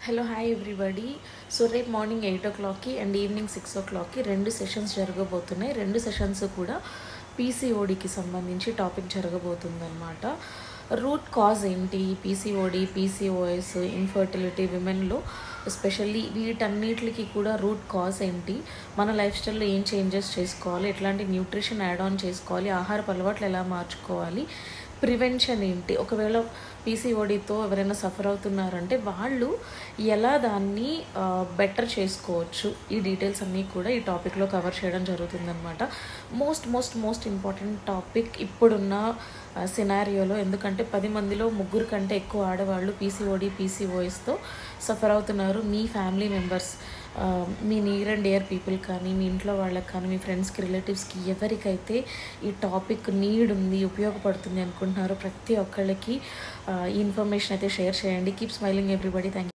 Hello hi everybody. So రేపు morning 8 o'clockకి and evening 6 o'clockకి 2 sessions జరగబోతున్నాయి. 2 sessions కూడా పీసీఓడికి సంబంధించి టాపిక్ జరగబోతుందన్నమాట. రూట్ కాజ్ ఏంటి, పీసీఓడి, పీసీఓఎస్, ఇన్ఫర్టిలిటీ, విమెన్లో ఎస్పెషల్లీ వీటన్నిటికి కూడా రూట్ కాజ్ ఏంటి, మన లైఫ్ స్టైల్లో ఏం చేంజెస్ చేసుకోవాలి, ఎట్లాంటి న్యూట్రిషన్ యాడ్ ఆన్ చేసుకోవాలి, ఆహారపు అలవాట్లు ఎలా మార్చుకోవాలి, ప్రివెన్షన్ ఏంటి, ఒకవేళ పీసీఓడితో ఎవరైనా సఫర్ అవుతున్నారంటే వాళ్ళు ఎలా దాన్ని బెటర్ చేసుకోవచ్చు, ఈ డీటెయిల్స్ అన్నీ కూడా ఈ టాపిక్లో కవర్ చేయడం జరుగుతుందన్నమాట. మోస్ట్ ఇంపార్టెంట్ టాపిక్ ఇప్పుడున్న సినారియోలో. ఎందుకంటే 10 మందిలో 3 కంటే ఎక్కువ ఆడవాళ్ళు పీసీఓడి, పీసీఓఎస్తో సఫర్ అవుతున్నారు. మీ ఫ్యామిలీ మెంబర్స్, మీ నియర్ అండ్ డియర్ పీపుల్ కానీ, మీ ఇంట్లో వాళ్ళకి కానీ, మీ ఫ్రెండ్స్కి, రిలేటివ్స్కి ఎవరికైతే ఈ టాపిక్ నీడ్ ఉంది, ఉపయోగపడుతుంది అనుకుంటున్నారో ప్రతి ఒక్కళ్ళకి ఈ ఇన్ఫర్మేషన్ అయితే షేర్ చేయండి. Keep smiling everybody. Thank you.